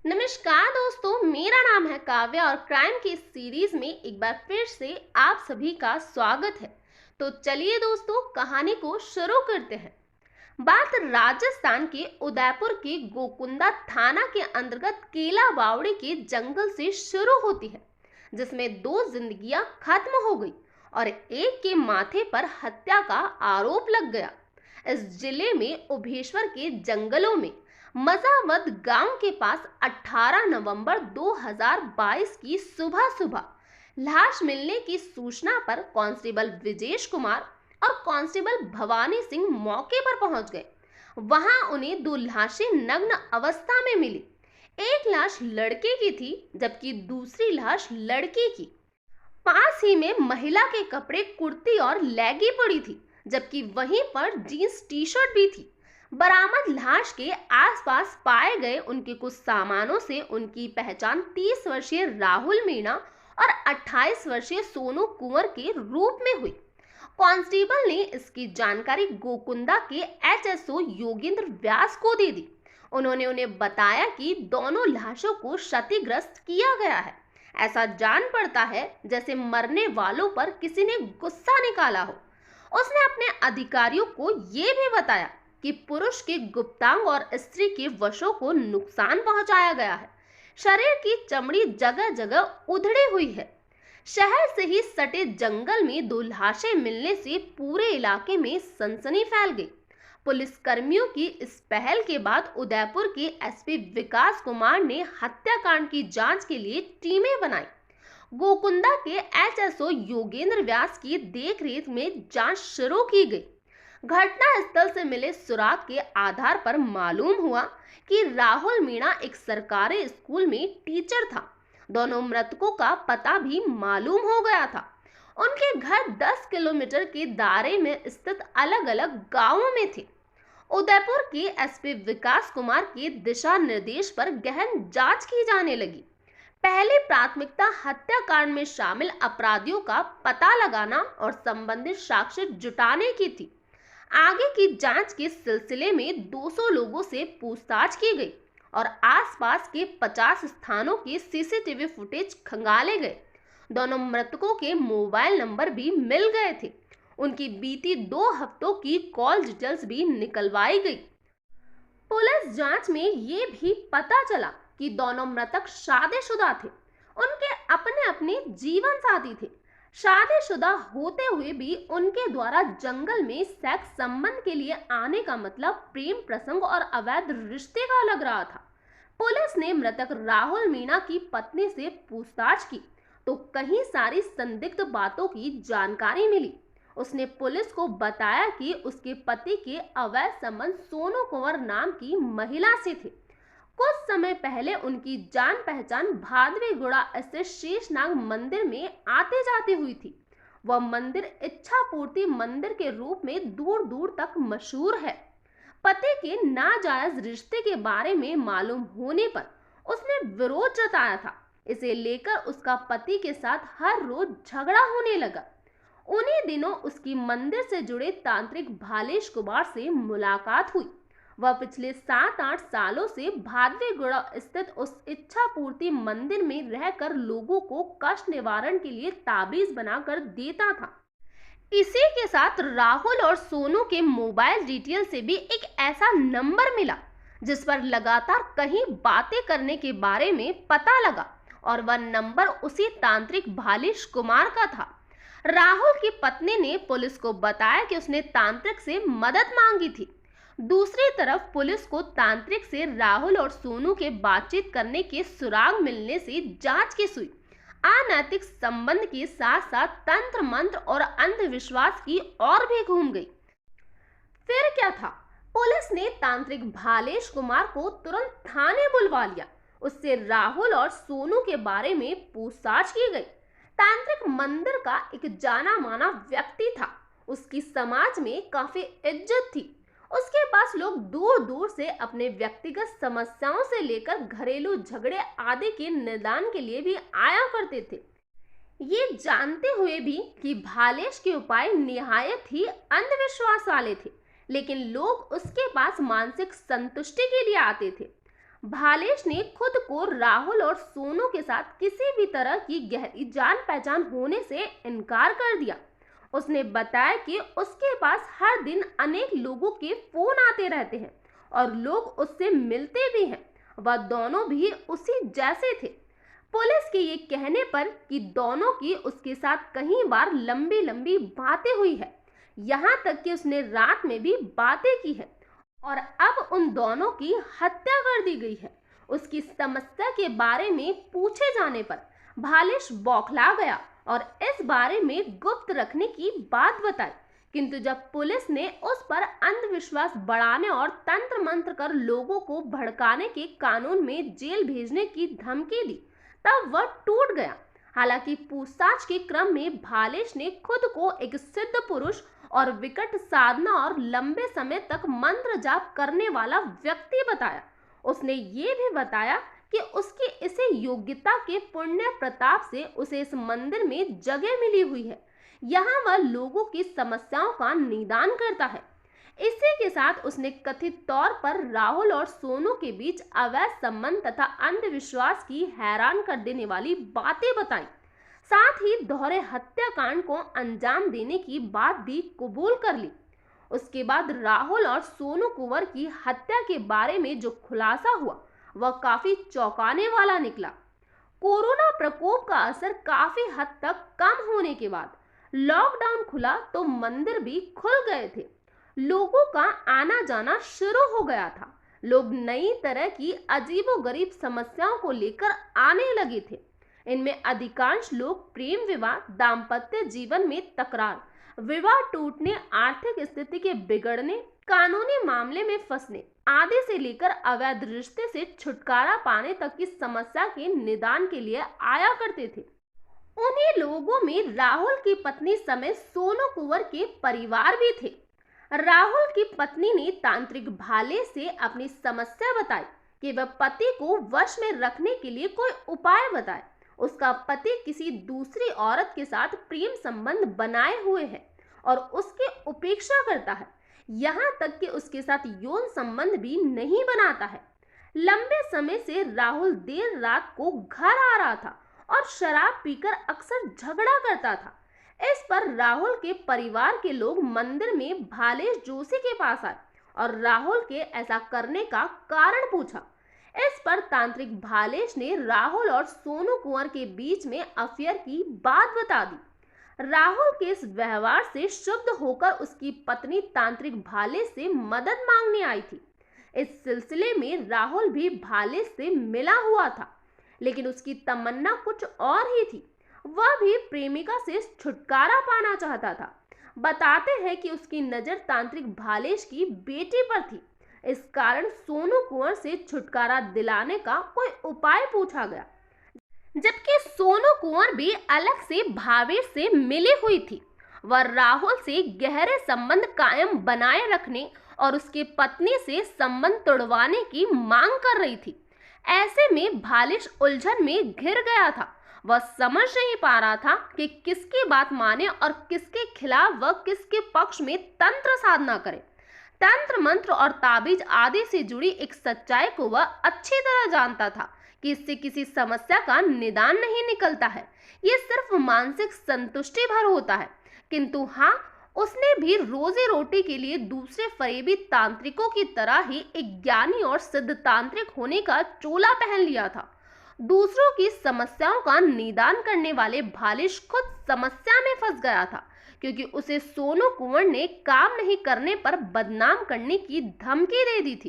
नमस्कार दोस्तों, मेरा नाम है काव्या और क्राइम की इस सीरीज में एक बार फिर से आप सभी का स्वागत है। तो चलिए दोस्तों, कहानी को शुरू करते हैं। बात राजस्थान के उदयपुर के गोकुंदा थाना के अंतर्गत केला बावड़ी के जंगल से शुरू होती है, जिसमें दो जिंदगियां खत्म हो गई और एक के माथे पर हत्या का आरोप लग गया। इस जिले में उभेश्वर के जंगलों में मजावद गांव के पास 18 नवंबर 2022 की सुबह सुबह लाश मिलने की सूचना पर कांस्टेबल विजेश कुमार और कांस्टेबल भवानी सिंह मौके पर पहुंच गए। वहां उन्हें दो लाशें नग्न अवस्था में मिली। एक लाश लड़के की थी, जबकि दूसरी लाश लड़की की। पास ही में महिला के कपड़े, कुर्ती और लेगी पड़ी थी, जबकि वहीं पर जींस टी शर्ट भी थी। बरामद लाश के आसपास पाए गए उनके कुछ सामानों से उनकी पहचान 30 वर्षीय राहुल मीणा और 28 वर्षीय सोनू कुंवर के रूप में हुई। कांस्टेबल ने इसकी जानकारी गोकुंदा के एचएसओ योगेंद्र व्यास को दे दी। उन्होंने उन्हें बताया कि दोनों लाशों को क्षतिग्रस्त किया गया है। ऐसा जान पड़ता है जैसे मरने वालों पर किसी ने गुस्सा निकाला हो। उसने अपने अधिकारियों को यह भी बताया कि पुरुष के गुप्तांग और स्त्री के वशों को नुकसान पहुंचाया गया है। शरीर की चमड़ी जगह जगह उधड़ी हुई है। शहर से ही सटे जंगल में दो लाशें मिलने से पूरे इलाके में सनसनी फैल गई। पुलिस कर्मियों की इस पहल के बाद उदयपुर के एसपी विकास कुमार ने हत्याकांड की जांच के लिए टीमें बनाई। गोकुंदा के एचएसओ योगेंद्र व्यास की देखरेख में जांच शुरू की गई। घटना स्थल से मिले सुराग के आधार पर मालूम हुआ कि राहुल मीणा एक सरकारी स्कूल में टीचर था। दोनों मृतकों का पता भी मालूम हो गया था। उनके घर 10 किलोमीटर के दायरे में स्थित अलग अलग गांवों में थे। उदयपुर के एसपी विकास कुमार के दिशा निर्देश पर गहन जांच की जाने लगी। पहली प्राथमिकता हत्याकांड में शामिल अपराधियों का पता लगाना और संबंधित साक्ष्य जुटाने की थी। आगे की जांच के सिलसिले में 200 लोगों से पूछताछ की गई और आसपास के 50 स्थानों के सीसीटीवी फुटेज खंगाले गए। दोनों मृतकों के मोबाइल नंबर भी मिल गए थे। उनकी बीती 2 हफ्तों की कॉल डिटेल्स भी निकलवाई गई। पुलिस जांच में ये भी पता चला कि दोनों मृतक शादीशुदा थे। उनके अपने अपने जीवन साथी थे। शादीशुदा होते हुए भी उनके द्वारा जंगल में सेक्स संबंध के लिए आने का मतलब प्रेम प्रसंग और अवैध रिश्ते का लग रहा था। पुलिस ने मृतक राहुल मीणा की पत्नी से पूछताछ की तो कई सारी संदिग्ध बातों की जानकारी मिली। उसने पुलिस को बताया कि उसके पति के अवैध संबंध सोनू कुंवर नाम की महिला से थे। कुछ समय पहले उनकी जान पहचान भादवेगुड़ा स्थित शेषनाग मंदिर में आते जाते हुई थी। वह मंदिर इच्छा पूर्ति मंदिर के रूप में दूर दूर तक मशहूर है। पति के नाजायज रिश्ते के बारे में मालूम होने पर उसने विरोध जताया था। इसे लेकर उसका पति के साथ हर रोज झगड़ा होने लगा। उन्हीं दिनों उसकी मंदिर से जुड़े तांत्रिक भालेश कुमार से मुलाकात हुई। वह पिछले 7-8 सालों से भादवेगुड़ा स्थित उस इच्छा पूर्ति मंदिर में रहकर लोगों को कष्ट निवारण के लिए ताबीज बनाकर देता था। इसी के साथ राहुल और सोनू के मोबाइल डिटेल से भी एक ऐसा नंबर मिला जिस पर लगातार कहीं बातें करने के बारे में पता लगा और वह नंबर उसी तांत्रिक भालेश कुमार का था। राहुल की पत्नी ने पुलिस को बताया कि उसने तांत्रिक से मदद मांगी थी। दूसरी तरफ पुलिस को तांत्रिक से राहुल और सोनू के बातचीत करने के सुराग मिलने से जांच की सुई अनैतिक संबंध के साथ साथ तंत्र मंत्र और अंधविश्वास की ओर भी घूम गई। फिर क्या था, पुलिस ने तांत्रिक भालेश कुमार को तुरंत थाने बुलवा लिया। उससे राहुल और सोनू के बारे में पूछताछ की गई। तांत्रिक मंदिर का एक जाना माना व्यक्ति था। उसकी समाज में काफी इज्जत थी। उसके पास लोग दूर दूर से अपने व्यक्तिगत समस्याओं से लेकर घरेलू झगड़े आदि के निदान के लिए भी आया करते थे। ये जानते हुए भी कि भालेश के उपाय निहायत ही अंधविश्वास वाले थे, लेकिन लोग उसके पास मानसिक संतुष्टि के लिए आते थे। भालेश ने खुद को राहुल और सोनू के साथ किसी भी तरह की गहरी जान पहचान होने से इनकार कर दिया। उसने बताया कि उसके पास हर दिन अनेक लोगों के फोन आते रहते हैं और लोग उससे मिलते भी हैं। वह दोनों भी उसी जैसे थे। पुलिस के ये कहने पर कि दोनों की उसके साथ कई बार लंबी लंबी बातें हुई है, यहाँ तक कि उसने रात में भी बातें की है और अब उन दोनों की हत्या कर दी गई है। उसकी समस्या के बारे में पूछे जाने पर भालेश बौखला गया और इस बारे में गुप्त रखने की बात बताई। किंतु जब पुलिस ने उस पर अंधविश्वास बढ़ाने और तंत्र मंत्र कर लोगों को भड़काने के कानून में जेल भेजने की धमकी दी, तब वह टूट गया। हालांकि पूछताछ के क्रम में भालेश ने खुद को एक सिद्ध पुरुष और विकट साधना और लंबे समय तक मंत्र जाप करने वाला व्यक्ति बताया। उसने ये भी बताया कि उसकी इसे योग्यता के पुण्य प्रताप से उसे इस मंदिर में जगह मिली हुई है। यहाँ वह लोगों की समस्याओं का निदान करता है। इसी के साथ उसने कथित तौर पर राहुल और सोनू के बीच अवैध संबंध तथा अंधविश्वास की हैरान कर देने वाली बातें बताई। साथ ही दोहरे हत्याकांड को अंजाम देने की बात भी कबूल कर ली। उसके बाद राहुल और सोनू कुंवर की हत्या के बारे में जो खुलासा हुआ वह काफी चौंकाने वाला निकला। कोरोना प्रकोप का असर काफी हद तक कम होने के बाद लॉकडाउन खुला तो मंदिर भी खुल गए थे। लोगों का आना जाना शुरू हो गया था। लोग नई तरह की अजीबोगरीब समस्याओं को लेकर आने लगे थे। इनमें अधिकांश लोग प्रेम विवाह, दाम्पत्य जीवन में तकरार, विवाह टूटने, आर्थिक स्थिति के बिगड़ने, कानूनी मामले में फंसने आदि से लेकर अवैध रिश्ते से छुटकारा पाने तक की समस्या के निदान के लिए आया करते थे। उन्हीं लोगों में राहुल की पत्नी समेत सोनू कुंवर के परिवार भी थे। राहुल की पत्नी ने तांत्रिक भाले से अपनी समस्या बताई कि वह पति को वश में रखने के लिए कोई उपाय बताए। उसका पति किसी दूसरी औरत के साथ प्रेम संबंध बनाए हुए है और उसकी उपेक्षा करता है, यहाँ तक कि उसके साथ यौन संबंध भी नहीं बनाता है। लंबे समय से राहुल देर रात को घर आ रहा था और शराब पीकर अक्सर झगड़ा करता था। इस पर राहुल के परिवार के लोग मंदिर में भालेश जोशी के पास आए और राहुल के ऐसा करने का कारण पूछा। इस पर तांत्रिक भालेश ने राहुल और सोनू कुंवर के बीच में अफेयर की बात बता दी। राहुल के इस व्यवहार से शुद्ध होकर उसकी पत्नी तांत्रिक भालेश से मदद मांगने आई थी। इस सिलसिले में राहुल भी भालेश से मिला हुआ था, लेकिन उसकी तमन्ना कुछ और ही थी। वह भी प्रेमिका से छुटकारा पाना चाहता था। बताते हैं कि उसकी नजर तांत्रिक भालेश की बेटी पर थी। इस कारण सोनू कुंवर से छुटकारा दिलाने का कोई उपाय पूछा गया, जबकि सोनू कुंवर भी अलग से भावेश से मिली हुई थी। वह राहुल से गहरे संबंध कायम बनाए रखने और उसके पत्नी से संबंध तोड़वाने की मांग कर रही थी। ऐसे में भालेश उलझन में घिर गया था। वह समझ नहीं पा रहा था कि किसकी बात माने और किसके खिलाफ वह किसके पक्ष में तंत्र साधना करे। तंत्र मंत्र और ताबीज आदि से जुड़ी एक सच्चाई को वह अच्छी तरह जानता था कि इससे किसी समस्या का निदान नहीं निकलता है, ये सिर्फ मानसिक संतुष्टि भर होता है। किंतु हाँ, उसने भी रोजी रोटी के लिए दूसरे फरेबी तांत्रिकों की तरह ही एक ज्ञानी और सिद्ध तांत्रिक होने का चोला पहन लिया था। दूसरों की समस्याओं का निदान करने वाले भालेश खुद समस्या में फंस गया था, क्योंकि उसे सोनू कुंवर ने काम नहीं करने पर बदनाम करने की धमकी दे दी थी।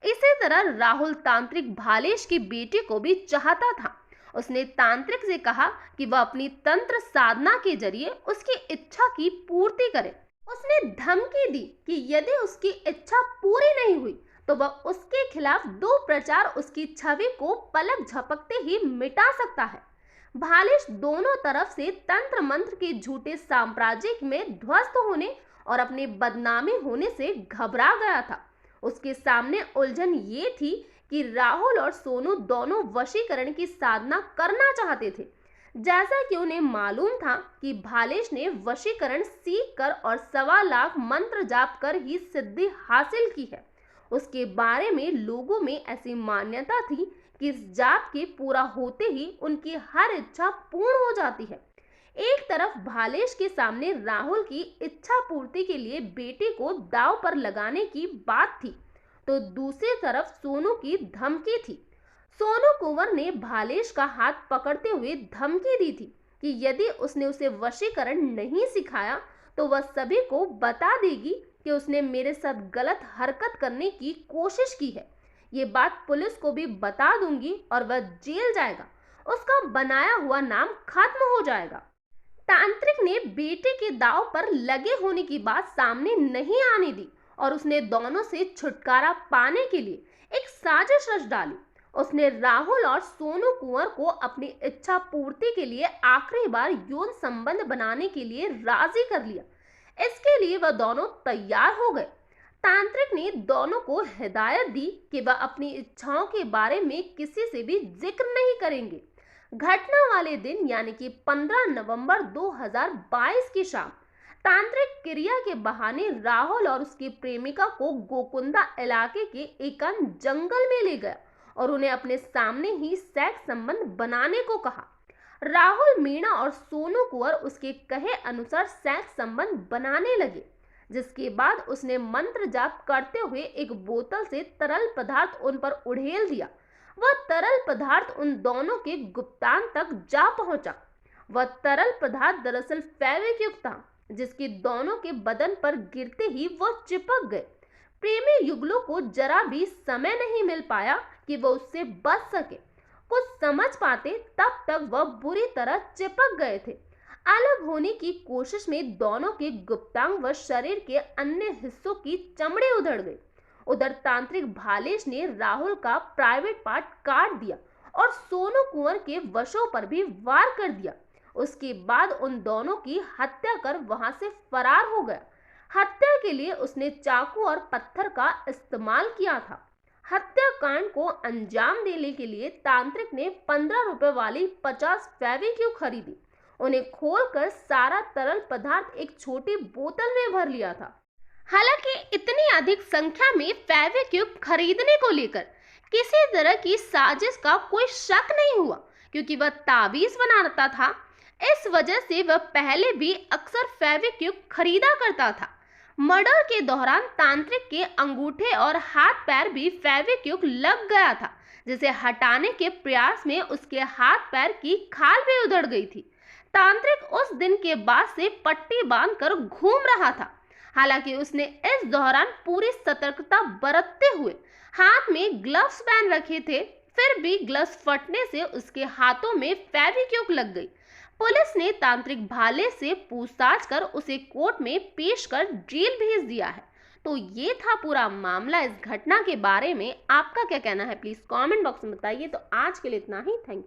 इसी तरह राहुल तांत्रिक भालेश की बेटी को भी चाहता था। उसने तांत्रिक से कहा कि वह अपनी तंत्र साधना के जरिए उसकी इच्छा की पूर्ति करे। उसने धमकी दी कि यदि उसकी इच्छा पूरी नहीं हुई तो वह उसके खिलाफ दो प्रचार उसकी छवि को पलक झपकते ही मिटा सकता है। भालेश दोनों तरफ से तंत्र मंत्र के झूठे साम्राज्य में ध्वस्त होने और अपने बदनामी होने से घबरा गया था। उसके सामने उलझन ये थी कि राहुल और सोनू दोनों वशीकरण की साधना करना चाहते थे। जैसा कि उन्हें मालूम था कि भालेश ने वशीकरण सीख कर और 1.25 लाख मंत्र जाप कर ही सिद्धि हासिल की है। उसके बारे में लोगों में ऐसी मान्यता थी कि इस जाप के पूरा होते ही उनकी हर इच्छा पूर्ण हो जाती है। एक तरफ भालेश के सामने राहुल की इच्छा पूर्ति के लिए बेटे को दांव पर लगाने की बात थी, तो दूसरी तरफ सोनू की धमकी थी। सोनू कुंवर ने भालेश का हाथ पकड़ते हुए धमकी दी थी कि यदि उसने उसे वशीकरण नहीं सिखाया तो वह सभी को बता देगी कि उसने मेरे साथ गलत हरकत करने की कोशिश की है। ये बात पुलिस को भी बता दूंगी और वह जेल जाएगा, उसका बनाया हुआ नाम खत्म हो जाएगा। तांत्रिक ने बेटे के दांव पर लगे होने की बात सामने नहीं आने दी और उसने दोनों से छुटकारा पाने के लिए एक साजिश रच डाली। उसने राहुल और सोनू कुंवर को अपनी इच्छा पूर्ति के लिए आखिरी बार यौन संबंध बनाने के लिए राजी कर लिया। इसके लिए वह दोनों तैयार हो गए। तांत्रिक ने दोनों को हिदायत दी कि वह अपनी इच्छाओं के बारे में किसी से भी जिक्र नहीं करेंगे। घटना वाले दिन यानी कि 15 नवंबर 2022 की शाम तांत्रिक क्रिया के बहाने राहुल और उसकी प्रेमिका को गोकुंदा इलाके के एकांत जंगल में ले गया और उन्हें अपने सामने ही सेक्स संबंध बनाने को कहा। राहुल, मीणा और सोनू कुंवर उसके कहे अनुसार सेक्स संबंध बनाने लगे, जिसके बाद उसने मंत्र जाप करते हुए एक बोतल से तरल पदार्थ उन पर उड़ेल दिया। वह तरल पदार्थ उन दोनों के गुप्तांग तक जा पहुंचा। वह तरल पदार्थ दरअसल फेविक्विक था, जिसकी दोनों के बदन पर गिरते ही वह चिपक गए। प्रेमी युगलों को जरा भी समय नहीं मिल पाया कि वह उससे बच सके। कुछ समझ पाते तब तक वह बुरी तरह चिपक गए थे। अलग होने की कोशिश में दोनों के गुप्तांग व शरीर के अन्य हिस्सों की चमड़ी उधड़ गई। उधर तांत्रिक भालेश ने राहुल का प्राइवेट पार्ट काट दिया और सोनू कुंवर के वशों पर भी वार कर दिया। उसके बाद उन दोनों की हत्या कर वहां से फरार हो गया। हत्या के लिए उसने चाकू और पत्थर का इस्तेमाल किया था। हत्याकांड को अंजाम देने के लिए तांत्रिक ने 15 रुपए वाली 50 फेविक्विक खरीदी। उन्हें खोलकर सारा तरल पदार्थ एक छोटी बोतल में भर लिया था। हालांकि इतनी अधिक संख्या में फेविक्विक खरीदने को लेकर किसी तरह की साजिश का कोई शक नहीं हुआ, क्योंकि वह ताबीज बनाता था। इस वजह से वह पहले भी अक्सर फेविक्विक खरीदा करता था। मर्डर के दौरान तांत्रिक के अंगूठे और हाथ पैर भी फेविक्विक लग गया था, जिसे हटाने के प्रयास में उसके हाथ पैर की खाल भी उधड़ गई थी। तांत्रिक उस दिन के बाद से पट्टी बांधकर घूम रहा था। हालांकि उसने इस दौरान पूरी सतर्कता बरतते हुए हाथ में ग्लव्स पहन रखे थे, फिर भी ग्लव्स फटने से उसके हाथों में फेविक्विक लग गई। पुलिस ने तांत्रिक भाले से पूछताछ कर उसे कोर्ट में पेश कर जेल भेज दिया है। तो ये था पूरा मामला। इस घटना के बारे में आपका क्या कहना है, प्लीज कमेंट बॉक्स में बताइए। तो आज के लिए इतना ही। Thank you.